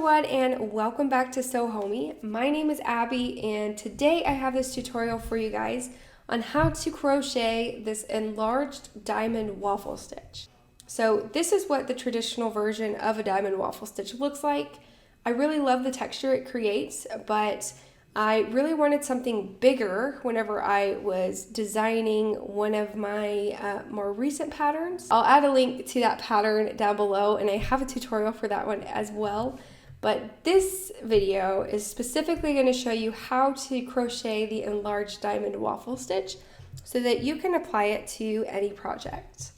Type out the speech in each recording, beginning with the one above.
everyone, and welcome back to Sew Homey. My name is Abby, and today I have this tutorial for you guys on how to crochet this enlarged diamond waffle stitch. So this is what the traditional version of a diamond waffle stitch looks like. I really love the texture it creates, but I really wanted something bigger whenever I was designing one of my more recent patterns. I'll add a link to that pattern down below, and I have a tutorial for that one as well. But this video is specifically going to show you how to crochet the enlarged diamond waffle stitch so that you can apply it to any project.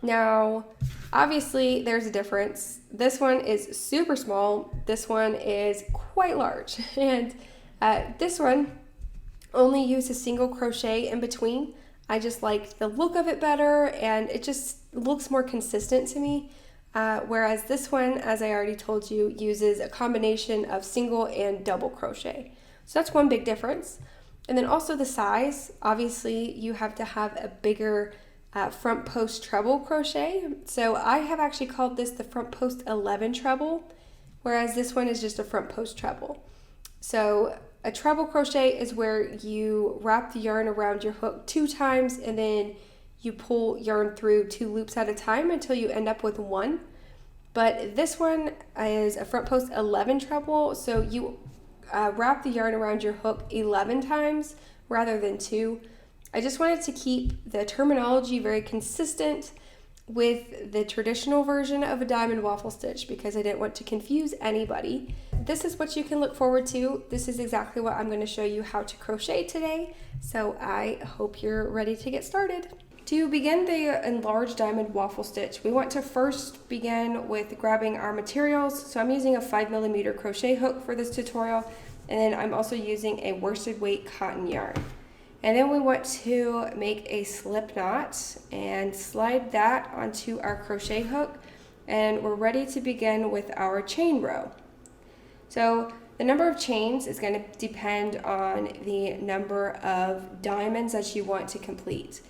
Now, obviously there's a difference. This one is super small, this one is quite large, and this one only used a single crochet in between. I just liked the look of it better, and it just looks more consistent to me. Whereas this one, as I already told you, uses a combination of single and double crochet. So that's one big difference. And then also the size. Obviously, you have to have a bigger front post treble crochet. So I have actually called this the front post 11 treble, whereas this one is just a front post treble. So a treble crochet is where you wrap the yarn around your hook 2 times and then you pull yarn through 2 loops at a time until you end up with 1. But this one is a front post 11 treble, so you wrap the yarn around your hook 11 times rather than 2. I just wanted to keep the terminology very consistent with the traditional version of a diamond waffle stitch because I didn't want to confuse anybody. This is what you can look forward to. This is exactly what I'm going to show you how to crochet today, so I hope you're ready to get started. To begin the enlarged diamond waffle stitch, we want to first begin with grabbing our materials. So I'm using a 5mm crochet hook for this tutorial, and then I'm also using a worsted weight cotton yarn. And then we want to make a slip knot and slide that onto our crochet hook, and we're ready to begin with our chain row. So the number of chains is going to depend on the number of diamonds that you want to complete.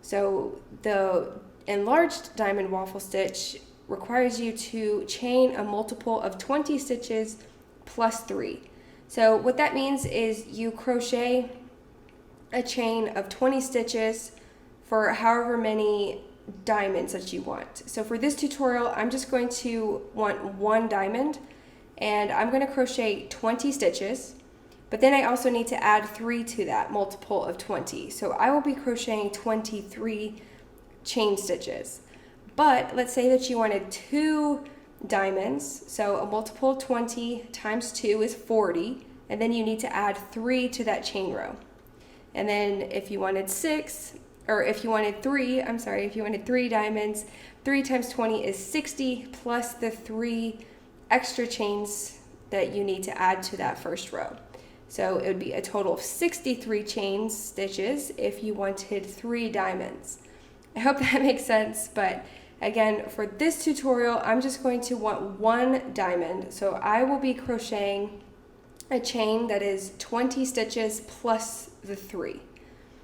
So the enlarged diamond waffle stitch requires you to chain a multiple of 20 stitches plus 3. So what that means is you crochet a chain of 20 stitches for however many diamonds that you want. So for this tutorial, I'm just going to want 1 diamond, and I'm going to crochet 20 stitches, but then I also need to add 3 to that multiple of 20. So I will be crocheting 23 chain stitches. But let's say that you wanted 2 diamonds, so a multiple of 20 times 2 is 40, and then you need to add 3 to that chain row. And then if you wanted 3 diamonds, 3 times 20 is 60 plus the 3 extra chains that you need to add to that first row. So it would be a total of 63 chain stitches if you wanted 3 diamonds. I hope that makes sense, but again, for this tutorial, I'm just going to want 1 diamond. So I will be crocheting a chain that is 20 stitches plus the 3.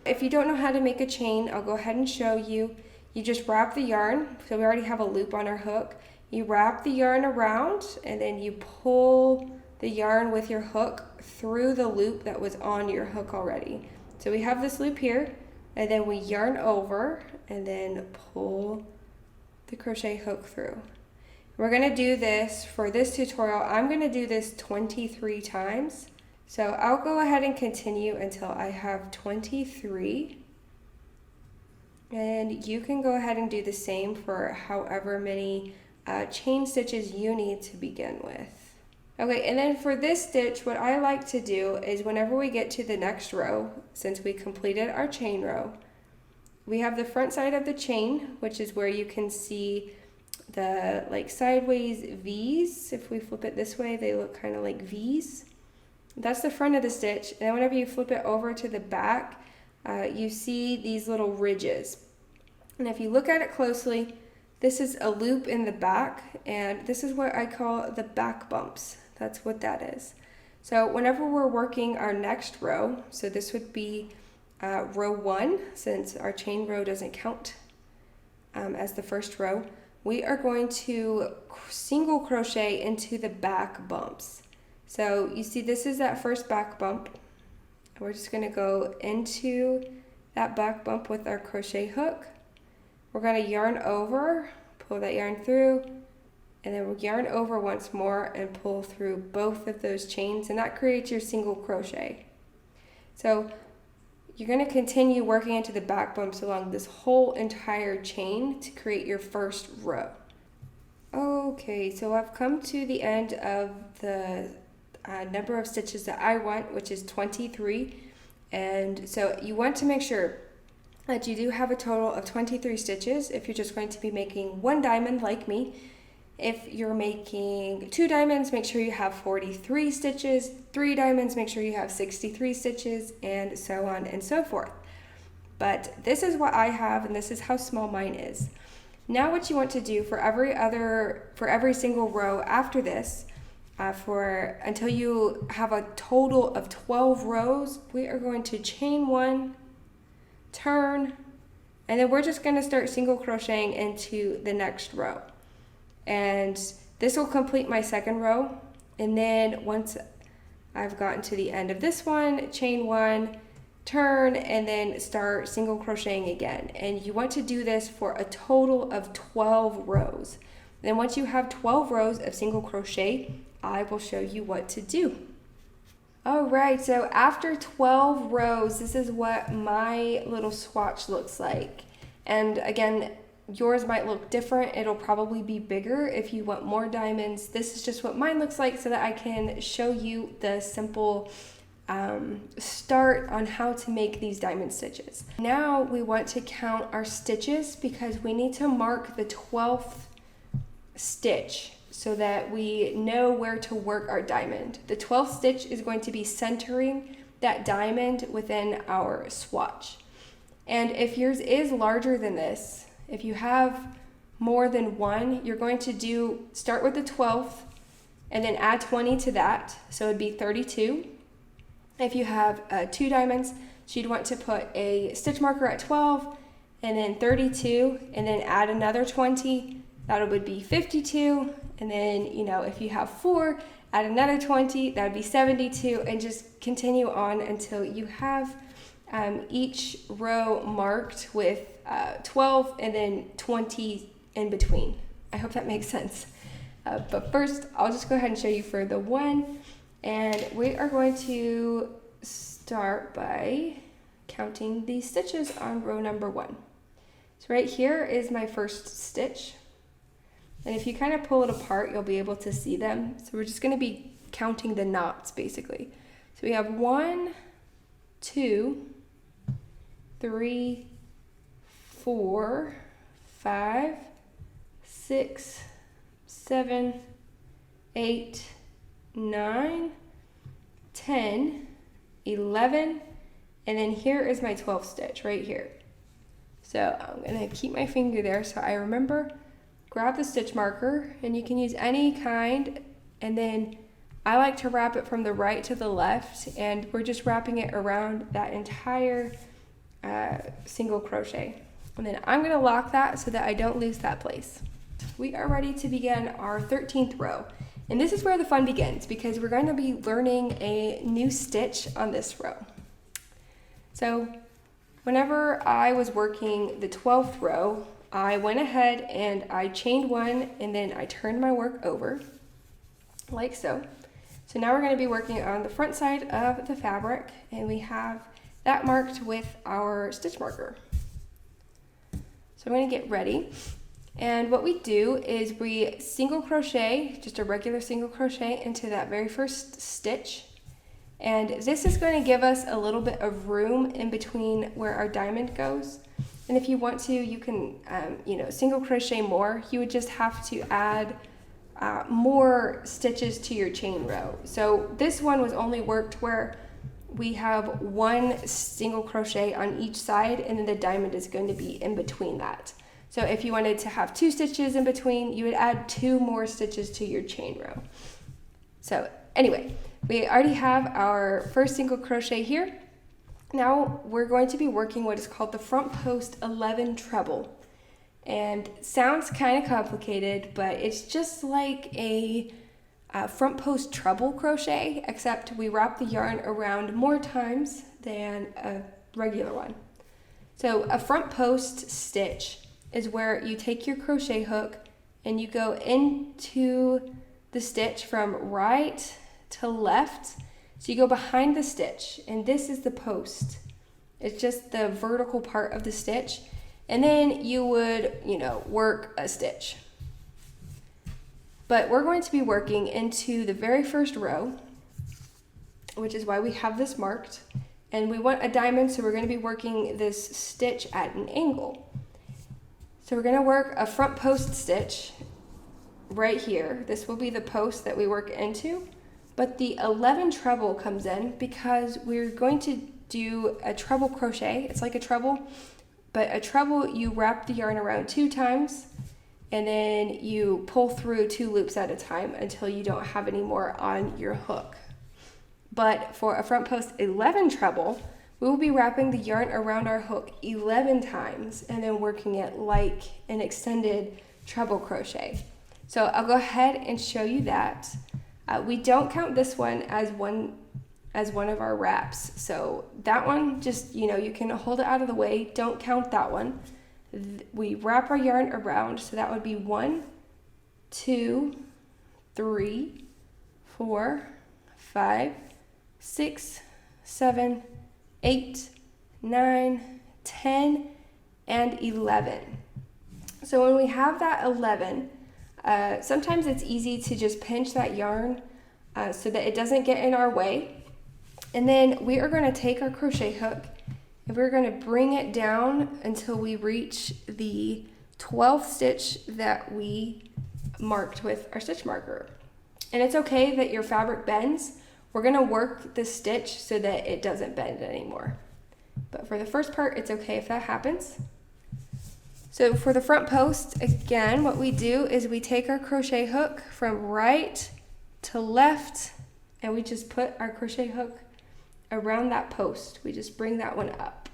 If you don't know how to make a chain, I'll go ahead and show you. You just wrap the yarn, so we already have a loop on our hook. You wrap the yarn around, and then you pull the yarn with your hook through the loop that was on your hook already. So we have this loop here, and then we yarn over and then pull the crochet hook through. We're going to do this for this tutorial. I'm going to do this 23 times. So I'll go ahead and continue until I have 23. And you can go ahead and do the same for however many chain stitches you need to begin with. Okay, and then for this stitch, what I like to do is whenever we get to the next row, since we completed our chain row, we have the front side of the chain, which is where you can see the like sideways V's. If we flip it this way, they look kind of like V's. That's the front of the stitch. And then whenever you flip it over to the back, you see these little ridges. And if you look at it closely, this is a loop in the back, and this is what I call the back bumps. That's what that is. So whenever we're working our next row, so this would be row 1, since our chain row doesn't count as the first row, we are going to single crochet into the back bumps. So you see this is that first back bump. We're just going to go into that back bump with our crochet hook. We're going to yarn over, pull that yarn through, and then we'll yarn over once more and pull through both of those chains, and that creates your single crochet. So you're going to continue working into the back bumps along this whole entire chain to create your first row. Okay, so I've come to the end of the number of stitches that I want, which is 23. And so you want to make sure that you do have a total of 23 stitches if you're just going to be making one diamond like me. If you're making 2 diamonds, make sure you have 43 stitches. 3 diamonds, make sure you have 63 stitches, and so on and so forth. But this is what I have, and this is how small mine is. Now what you want to do for every single row after this, until you have a total of 12 rows, we are going to chain 1, turn, and then we're just going to start single crocheting into the next row. And this will complete my second row. And then once I've gotten to the end of this one, chain 1, turn, and then start single crocheting again. And you want to do this for a total of 12 rows. Then once you have 12 rows of single crochet, I will show you what to do. All right, so after 12 rows, this is what my little swatch looks like. And again, yours might look different. It'll probably be bigger if you want more diamonds. This is just what mine looks like so that I can show you the simple start on how to make these diamond stitches. Now we want to count our stitches because we need to mark the 12th stitch so that we know where to work our diamond. The 12th stitch is going to be centering that diamond within our swatch. And if yours is larger than this, if you have more than one, you're going to start with the 12th and then add 20 to that, so it'd be 32. If you have 2 diamonds, so you'd want to put a stitch marker at 12 and then 32 and then add another 20, that would be 52. And then, if you have 4, add another 20, that would be 72, and just continue on until you have each row marked with 12 and then 20 in between. I hope that makes sense. But first, I'll just go ahead and show you for the one. And we are going to start by counting the stitches on row number 1. So right here is my first stitch. And if you kind of pull it apart, you'll be able to see them. So we're just going to be counting the knots basically. So we have 1, 2, 3, 4, 5, 6, 7, 8, 9, 10, 11, and then here is my 12th stitch right here. So I'm going to keep my finger there so I remember. Grab the stitch marker, and you can use any kind, and then I like to wrap it from the right to the left, and we're just wrapping it around that entire single crochet. And then I'm going to lock that so that I don't lose that place. We are ready to begin our 13th row. And this is where the fun begins because we're going to be learning a new stitch on this row. So whenever I was working the 12th row, I went ahead and I chained 1 and then I turned my work over like so. So now we're going to be working on the front side of the fabric, and we have that marked with our stitch marker. So I'm going to get ready, and what we do is we single crochet, just a regular single crochet into that very first stitch, and this is going to give us a little bit of room in between where our diamond goes. And if you want to, you can single crochet more. You would just have to add more stitches to your chain row. So this one was only worked where we have 1 single crochet on each side, and then the diamond is going to be in between that. So if you wanted to have 2 stitches in between, you would add 2 more stitches to your chain row. So anyway, we already have our first single crochet here. Now we're going to be working what is called the front post 11 treble. And sounds kind of complicated, but it's just like a front post treble crochet, except we wrap the yarn around more times than a regular one. So a front post stitch is where you take your crochet hook and you go into the stitch from right to left. So you go behind the stitch, and this is the post. It's just the vertical part of the stitch. And then you would, work a stitch. But we're going to be working into the very first row, which is why we have this marked. And we want a diamond, so we're going to be working this stitch at an angle. So we're going to work a front post stitch right here. This will be the post that we work into. But the 11 treble comes in because we're going to do a treble crochet. It's like a treble, but a treble, you wrap the yarn around 2 times, and then you pull through 2 loops at a time until you don't have any more on your hook. But for a front post 11 treble, we will be wrapping the yarn around our hook 11 times and then working it like an extended treble crochet. So I'll go ahead and show you that. We don't count this one as one of our wraps. So that one, just, you can hold it out of the way. Don't count that one. We wrap our yarn around, so that would be 1, 2, 3, 4, 5, 6, 7, 8, 9, 10, and 11. So when we have that 11, sometimes it's easy to just pinch that yarn so that it doesn't get in our way. And then we are going to take our crochet hook and we're going to bring it down until we reach the 12th stitch that we marked with our stitch marker. And it's okay that your fabric bends. We're going to work the stitch so that it doesn't bend anymore. But for the first part, it's okay if that happens. So for the front post, again, what we do is we take our crochet hook from right to left, and we just put our crochet hook around that post. We just bring that one up.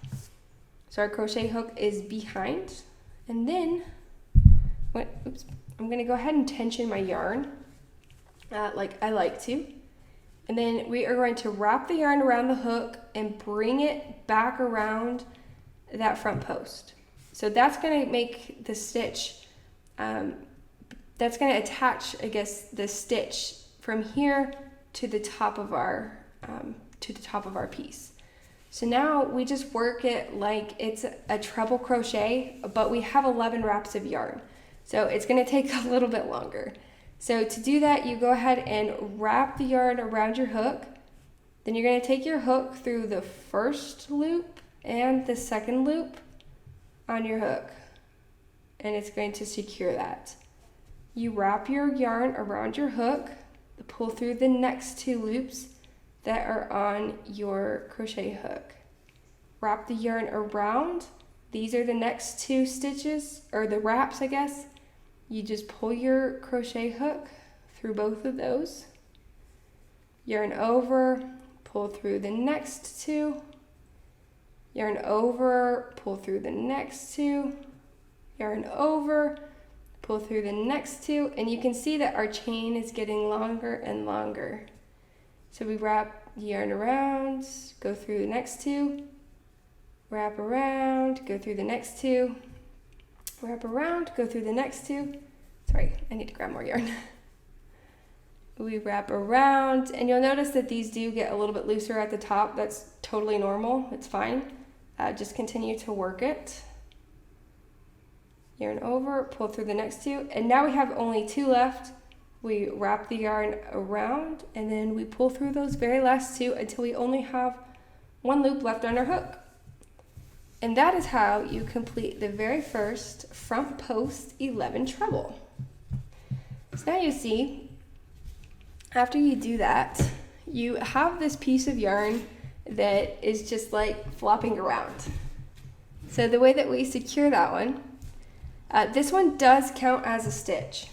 So our crochet hook is behind, and then, I'm gonna go ahead and tension my yarn like I like to. And then we are going to wrap the yarn around the hook and bring it back around that front post. So that's going to make the stitch, that's going to attach, the stitch from here to the top of our piece. So now we just work it like it's a treble crochet, but we have 11 wraps of yarn. So it's going to take a little bit longer. So to do that, you go ahead and wrap the yarn around your hook. Then you're going to take your hook through the first loop and the second loop on your hook, and it's going to secure that. You wrap your yarn around your hook, pull through the next 2 loops that are on your crochet hook. Wrap the yarn around. These are the next 2 stitches, or the wraps, You just pull your crochet hook through both of those. Yarn over, pull through the next 2. Yarn over, pull through the next 2. Yarn over, pull through the next 2. And you can see that our chain is getting longer and longer. So we wrap the yarn around, go through the next 2. Wrap around, go through the next 2. Wrap around, go through the next 2. Sorry, I need to grab more yarn. We wrap around, and you'll notice that these do get a little bit looser at the top. That's totally normal, it's fine. Just continue to work it. Yarn over, pull through the next 2, and now we have only 2 left. We wrap the yarn around, and then we pull through those very last 2 until we only have 1 loop left on our hook. And that is how you complete the very first front post 11 treble. So now you see, after you do that, you have this piece of yarn that is just like flopping around. So the way that we secure that one, this one does count as a stitch.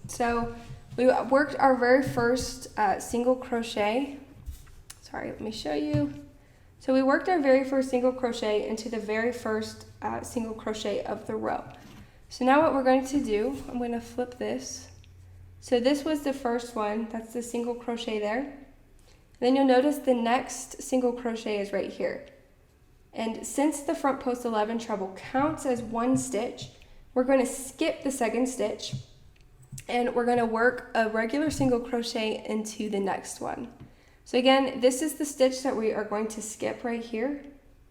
So we worked our very first single crochet. Sorry, let me show you. So we worked our very first single crochet into the very first single crochet of the row. So now what we're going to do, I'm going to flip this. So this was the first one, that's the single crochet there. Then you'll notice the next single crochet is right here. And since the front post 11 treble counts as one stitch, we're going to skip the second stitch and we're going to work a regular single crochet into the next one. So again, this is the stitch that we are going to skip right here,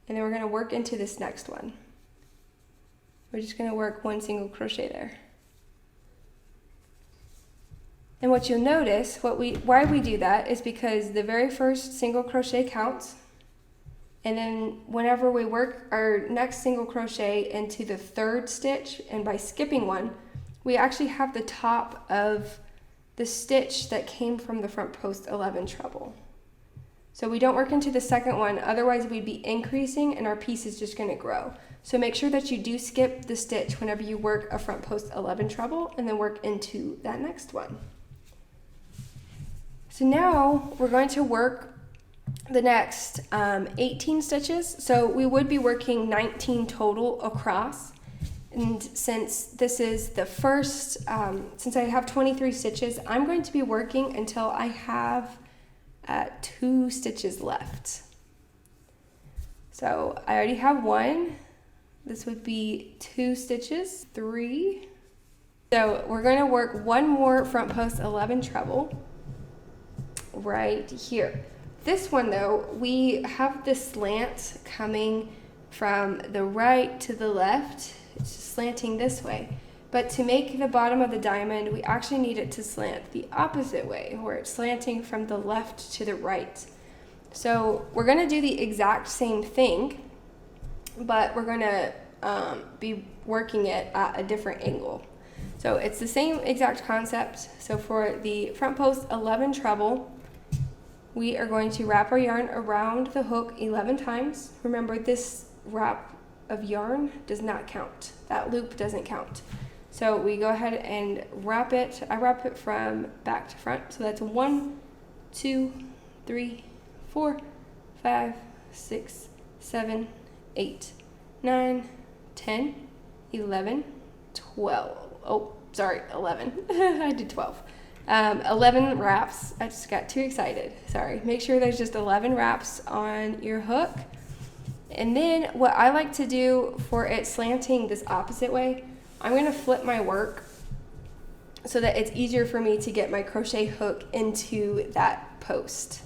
and then we're going to work into this next one. We're just going to work one single crochet there. And what you'll notice, why we do that is because the very first single crochet counts, and then whenever we work our next single crochet into the third stitch, and by skipping one, we actually have the top of the stitch that came from the front post 11 treble. So we don't work into the second one, otherwise we'd be increasing and our piece is just going to grow. So make sure that you do skip the stitch whenever you work a front post 11 treble and then work into that next one. So now we're going to work the next 18 stitches. So we would be working 19 total across. And since this is the first, since I have 23 stitches, I'm going to be working until I have 2 stitches left. So I already have 1. This would be 2 stitches, 3. So we're going to work one more front post 11 treble right here. This one though, we have the slant coming from the right to the left. It's just slanting this way. But to make the bottom of the diamond, we actually need it to slant the opposite way, where it's slanting from the left to the right. So we're going to do the exact same thing, but we're going to be working it at a different angle. So it's the same exact concept. So for the front post 11 treble, we are going to wrap our yarn around the hook 11 times. Remember, this wrap of yarn does not count. That loop doesn't count. So we go ahead and wrap it. I wrap it from back to front. So that's 1, 2, 3, 4, 5, 6, 7, 8, 9, 10, 11, 12. Oh, sorry, 11. I did 12. 11 wraps. I just got too excited. Sorry. Make sure there's just 11 wraps on your hook. And then what I like to do for it slanting this opposite way, I'm going to flip my work so that it's easier for me to get my crochet hook into that post.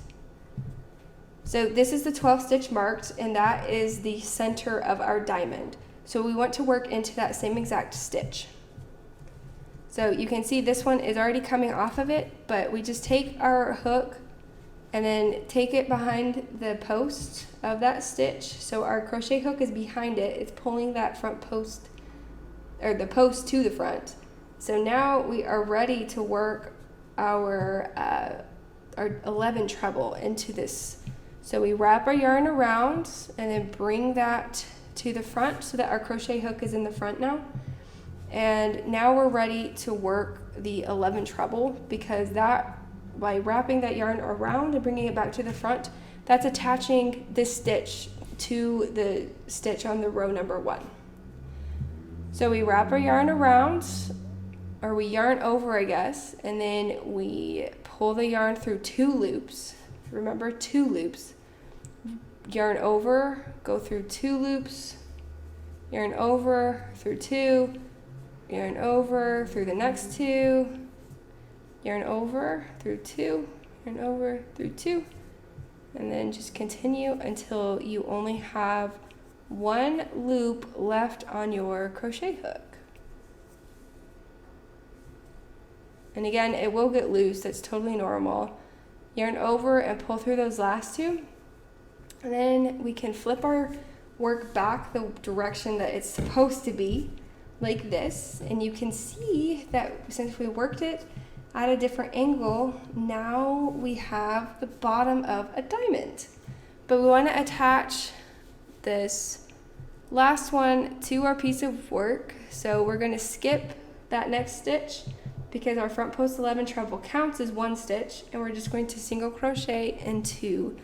So this is the 12 stitch marked, and that is the center of our diamond. So we want to work into that same exact stitch. So you can see this one is already coming off of it, but we just take our hook and then take it behind the post of that stitch. So our crochet hook is behind it. It's pulling that front post, or the post to the front. So now we are ready to work our 11 treble into this. So we wrap our yarn around and then bring that to the front so that our crochet hook is in the front now. And now we're ready to work the 11 treble, because that, by wrapping that yarn around and bringing it back to the front, that's attaching this stitch to the stitch on the row number 1. So we wrap our yarn around, or we yarn over, I guess, and then we pull the yarn through 2 loops. Remember, 2 loops. Yarn over, go through 2 loops, yarn over through 2, yarn over through the next 2, yarn over through 2, yarn over through 2, and then just continue until you only have 1 loop left on your crochet hook. And again, it will get loose, that's totally normal. Yarn over and pull through those last 2, and then we can flip our work back the direction that it's supposed to be, like this, and you can see that since we worked it at a different angle, now we have the bottom of a diamond. But we want to attach this last one to our piece of work, so we're going to skip that next stitch because our front post 11 treble counts as 1 stitch, and we're just going to single crochet into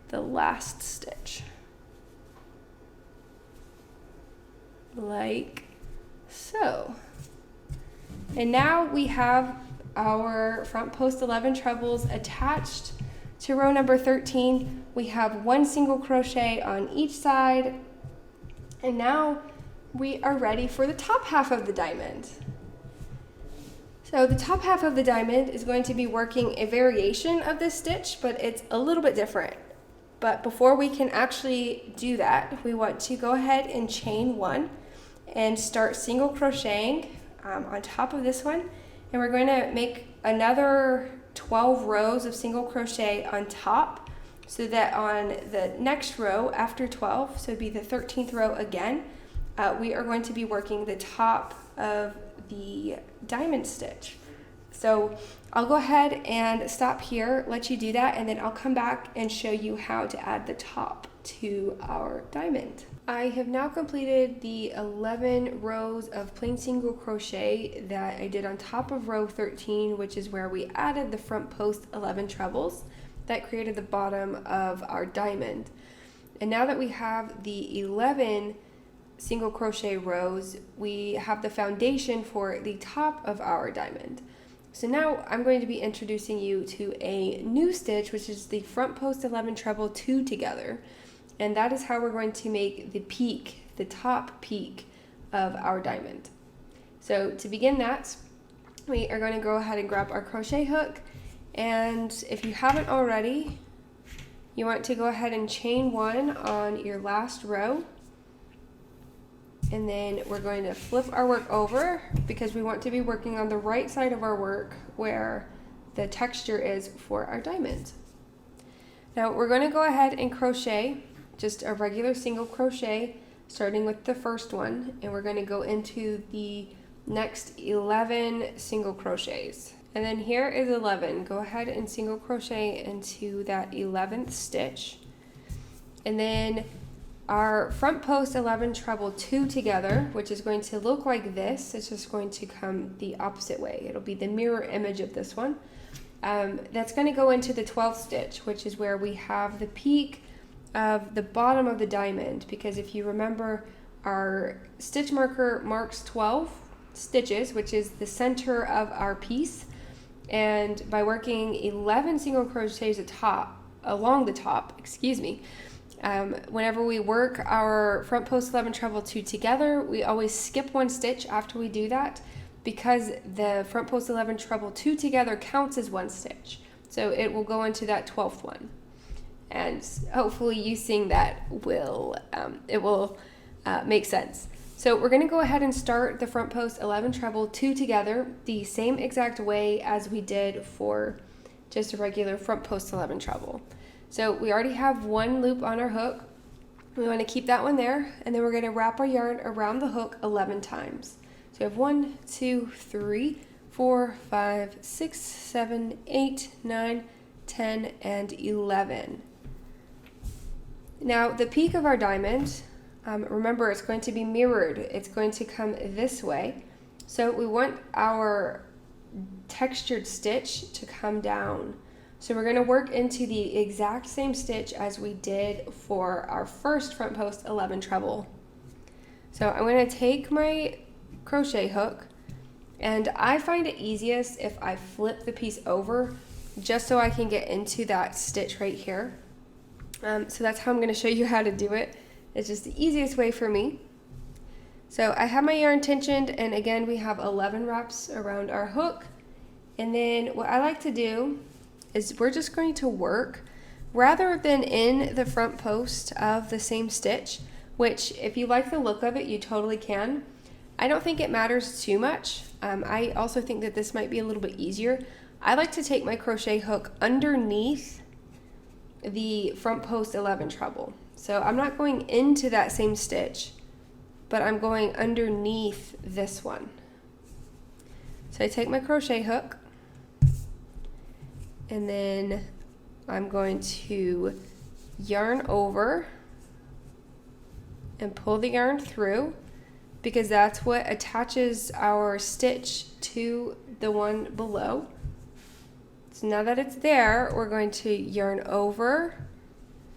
the last stitch, like So, and now we have our front post 11 trebles attached to row number 13. We have one single crochet on each side, and now we are ready for the top half of the diamond. So the top half of the diamond is going to be working a variation of this stitch, but it's a little bit different. But before we can actually do that, we want to go ahead and chain one and start single crocheting on top of this one. And we're going to make another 12 rows of single crochet on top, so that on the next row after 12, so it'd be the 13th row again, we are going to be working the top of the diamond stitch. So I'll go ahead and stop here, let you do that, and then I'll come back and show you how to add the top to our diamond. I have now completed the 11 rows of plain single crochet that I did on top of row 13, which is where we added the front post 11 trebles that created the bottom of our diamond. And now that we have the 11 single crochet rows, we have the foundation for the top of our diamond. So now I'm going to be introducing you to a new stitch, which is the front post 11 treble 2 together. And that is how we're going to make the peak, the top peak of our diamond. So to begin that, we are going to go ahead and grab our crochet hook. And if you haven't already, you want to go ahead and chain one on your last row. And then we're going to flip our work over because we want to be working on the right side of our work where the texture is for our diamond. Now we're going to go ahead and crochet just a regular single crochet starting with the first one, and we're going to go into the next 11 single crochets. And then here is 11. Go ahead and single crochet into that 11th stitch. And then our front post 11 treble 2 together, which is going to look like this. It's just going to come the opposite way. It'll be the mirror image of this one. That's going to go into the 12th stitch, which is where we have the peak of the bottom of the diamond, because if you remember, our stitch marker marks 12 stitches, which is the center of our piece. And by working 11 single crochets along the top, whenever we work our front post 11 treble 2 together, we always skip one stitch after we do that, because the front post 11 treble 2 together counts as one stitch. So it will go into that 12th one. And hopefully you seeing that will make sense. So we're going to go ahead and start the front post 11 treble 2 together the same exact way as we did for just a regular front post 11 treble. So we already have one loop on our hook. We want to keep that one there, and then we're going to wrap our yarn around the hook 11 times. So we have 1, 2, 3, 4, 5, 6, 7, 8, 9, 10, and 11. Now the peak of our diamond, remember, it's going to be mirrored. It's going to come this way. So we want our textured stitch to come down. So we're going to work into the exact same stitch as we did for our first front post 11 treble. So I'm going to take my crochet hook, and I find it easiest if I flip the piece over just so I can get into that stitch right here. So that's how I'm going to show you how to do it. It's just the easiest way for me. So I have my yarn tensioned, and again we have 11 wraps around our hook. And then what I like to do is we're just going to work rather than in the front post of the same stitch, which if you like the look of it, you totally can. I don't think it matters too much. I also think that this might be a little bit easier. I like to take my crochet hook underneath the front post 11 treble. So I'm not going into that same stitch, but I'm going underneath this one. So I take my crochet hook, and then I'm going to yarn over and pull the yarn through, because that's what attaches our stitch to the one below. So now that it's there, we're going to yarn over,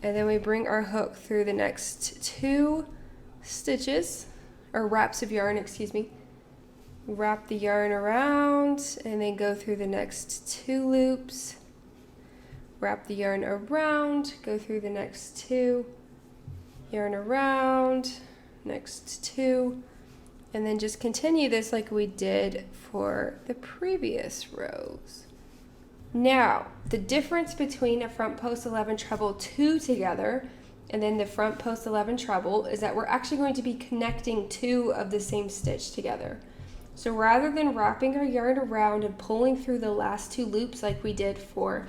and then we bring our hook through the next 2 stitches, or wraps of yarn, wrap the yarn around and then go through the next 2 loops, wrap the yarn around, go through the next 2, yarn around, next 2, and then just continue this like we did for the previous rows. Now, the difference between a front post 11 treble 2 together and then the front post 11 treble is that we're actually going to be connecting 2 of the same stitch together. So rather than wrapping our yarn around and pulling through the last 2 loops like we did for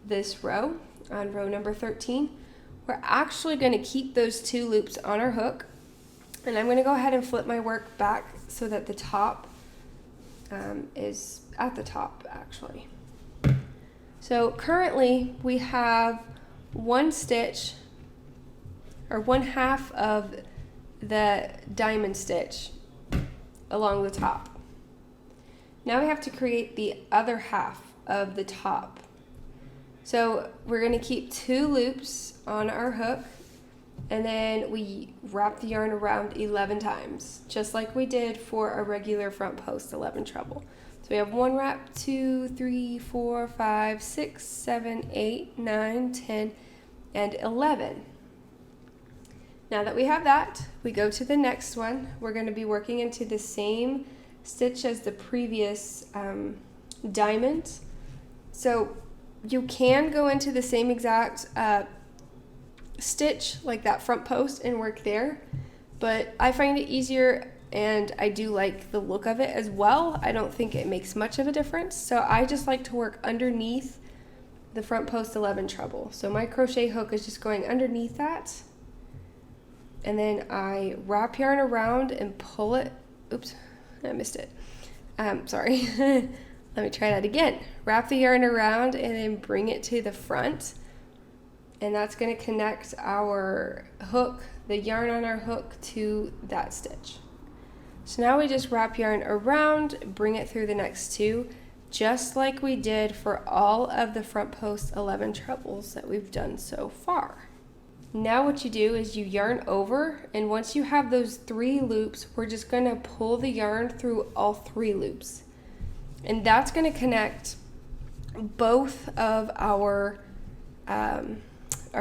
this row on row number 13, we're actually going to keep those 2 loops on our hook. And I'm going to go ahead and flip my work back so that the top is at the top actually. So currently we have 1 stitch or 1/2 of the diamond stitch along the top. Now we have to create the other half of the top. So we're going to keep 2 loops on our hook, and then we wrap the yarn around 11 times, just like we did for a regular front post 11 treble. So we have 1 wrap, 2, 3, 4, 5, 6, 7, 8, 9, 10, and 11. Now that we have that, we go to the next one. We're going to be working into the same stitch as the previous diamond. So you can go into the same exact stitch like that front post and work there, but I find it easier and I do like the look of it as well. I don't think it makes much of a difference, so I just like to work underneath the front post 11 treble. So my crochet hook is just going underneath that, and then I wrap yarn around and pull it. Oops, I missed it. Sorry. Let me try that again. Wrap the yarn around and then bring it to the front, and that's going to connect our hook, the yarn on our hook, to that stitch. So now we just wrap yarn around, bring it through the next 2, just like we did for all of the front post 11 trebles that we've done so far. Now what you do is you yarn over, and once you have those 3 loops, we're just going to pull the yarn through all 3 loops. And that's going to connect both of our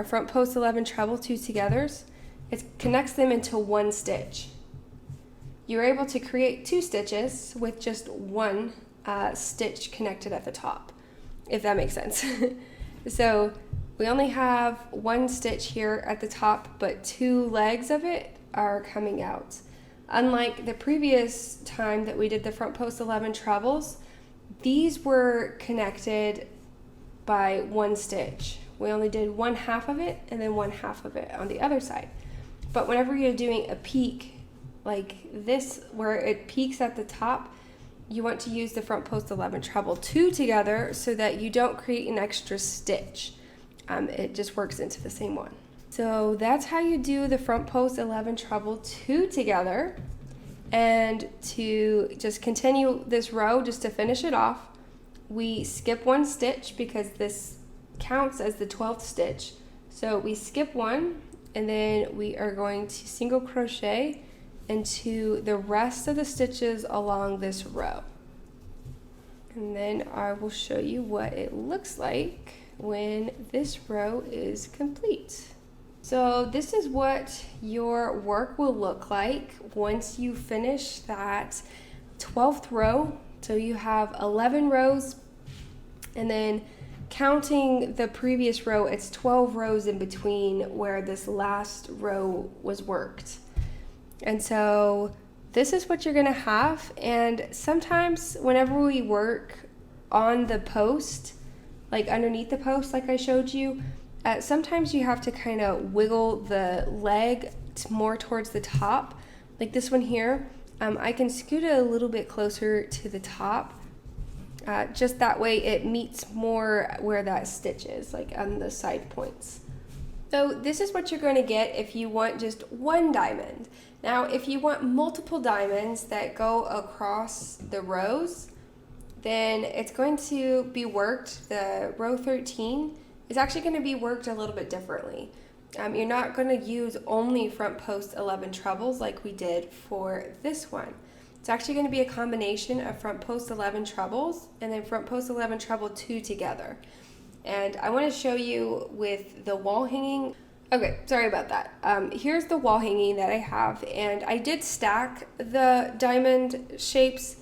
front post 11 treble 2 togethers. It connects them into 1 stitch. You're able to create 2 stitches with just 1 stitch connected at the top, if that makes sense. So we only have 1 stitch here at the top, but 2 legs of it are coming out. Unlike the previous time that we did the front post 11 trebles, these were connected by 1 stitch. We only did 1/2 of it and then 1/2 of it on the other side. But whenever you're doing a peak like this, where it peaks at the top, you want to use the front post 11 treble 2 together so that you don't create an extra stitch. It just works into the same one. So that's how you do the front post 11 treble 2 together. And to just continue this row, just to finish it off, we skip 1 stitch because this counts as the 12th stitch. So we skip 1, and then we are going to single crochet into the rest of the stitches along this row. And then I will show you what it looks like when this row is complete. So this is what your work will look like once you finish that 12th row. So you have 11 rows, and then counting the previous row, it's 12 rows in between where this last row was worked. And so this is what you're gonna have. And sometimes whenever we work on the post, like underneath the post like I showed you, sometimes you have to kind of wiggle the leg more towards the top. Like this one here, I can scoot it a little bit closer to the top, just that way it meets more where that stitch is, like on the side points. So this is what you're going to get if you want just 1 diamond. Now if you want multiple diamonds that go across the rows, then it's going to be worked, the row 13 is actually going to be worked a little bit differently. You're not going to use only front post 11 trebles like we did for this one. It's actually going to be a combination of front post 11 trebles and then front post 11 treble 2 together. And I want to show you with the wall hanging. Okay, sorry about that. Here's the wall hanging that I have, and I did stack the diamond shapes,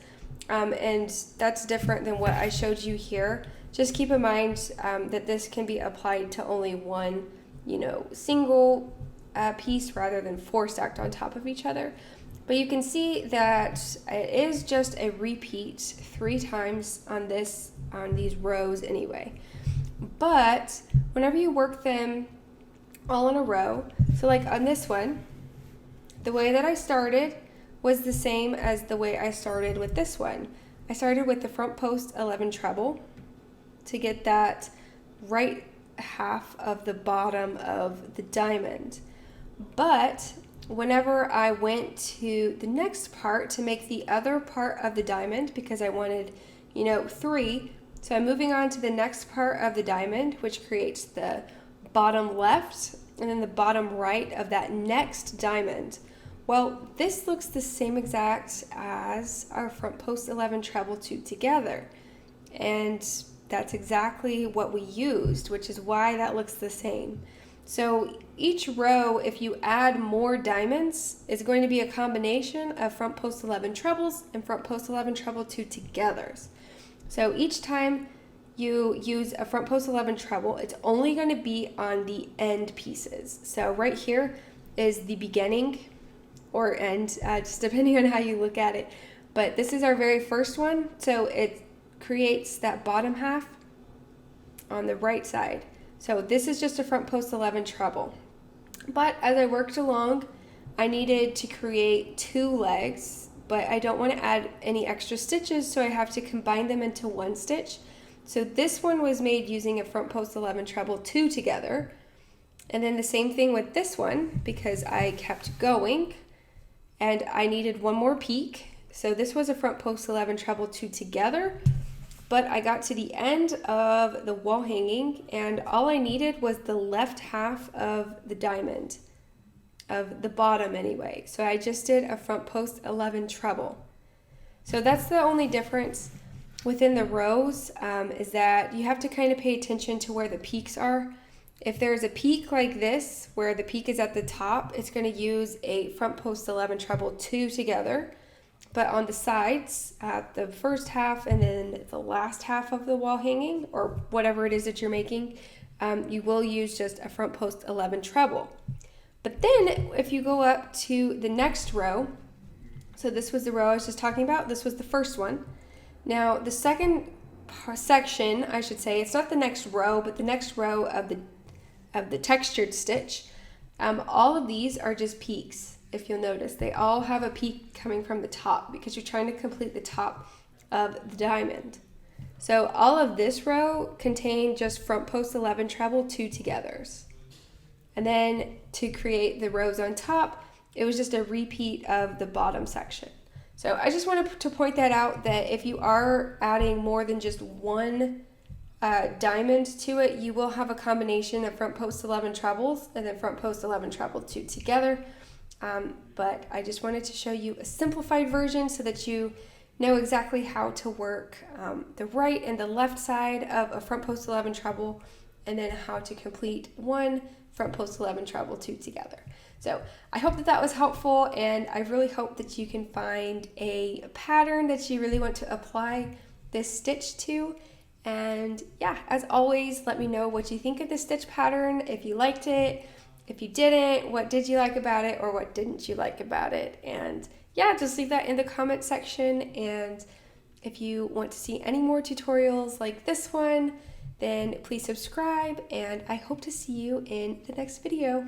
and that's different than what I showed you here. Just keep in mind that this can be applied to only one, single piece rather than 4 stacked on top of each other. But you can see that it is just a repeat 3 times on these rows anyway. But whenever you work them all in a row, so like on this one, the way that I started was the same as the way I started with this one. I started with the front post 11 treble to get that right half of the bottom of the diamond. But whenever I went to the next part to make the other part of the diamond, because I wanted, 3, so I'm moving on to the next part of the diamond, which creates the bottom left and then the bottom right of that next diamond. Well, this looks the same exact as our front post 11 treble 2 together. And that's exactly what we used, which is why that looks the same. So each row, if you add more diamonds, is going to be a combination of front post 11 trebles and front post 11 treble 2 togethers. So each time you use a front post 11 treble, it's only going to be on the end pieces. So right here is the beginning or end, just depending on how you look at it. But this is our very first one, so it creates that bottom half on the right side. So this is just a front post 11 treble. But as I worked along, I needed to create 2 legs, but I don't want to add any extra stitches, so I have to combine them into 1 stitch. So this one was made using a front post 11 treble 2 together. And then the same thing with this one, because I kept going and I needed 1 more peak. So this was a front post 11 treble 2 together, but I got to the end of the wall hanging and all I needed was the left half of the diamond, of the bottom anyway. So I just did a front post 11 treble. So that's the only difference within the rows, is that you have to kind of pay attention to where the peaks are. If there's a peak like this, where the peak is at the top, it's going to use a front post 11 treble 2 together. But on the sides, the first half and then the last half of the wall hanging, or whatever it is that you're making, you will use just a front post 11 treble. But then if you go up to the next row, so this was the row I was just talking about, this was the first one. Now the second section, I should say, it's not the next row, but the next row of the textured stitch, all of these are just peaks. If you'll notice, they all have a peak coming from the top because you're trying to complete the top of the diamond. So all of this row contained just front post 11 treble 2 togethers. And then to create the rows on top, it was just a repeat of the bottom section. So I just wanted to point that out, that if you are adding more than just 1 diamond to it, you will have a combination of front post 11 trebles and then front post 11 treble 2 together. But I just wanted to show you a simplified version so that you know exactly how to work the right and the left side of a front post 11 treble, and then how to complete 1 front post 11 treble 2 together. So I hope that was helpful, and I really hope that you can find a pattern that you really want to apply this stitch to. And yeah, as always, let me know what you think of this stitch pattern, if you liked it. If you didn't, what did you like about it, or what didn't you like about it? And yeah, just leave that in the comment section. And if you want to see any more tutorials like this one, then please subscribe, and I hope to see you in the next video.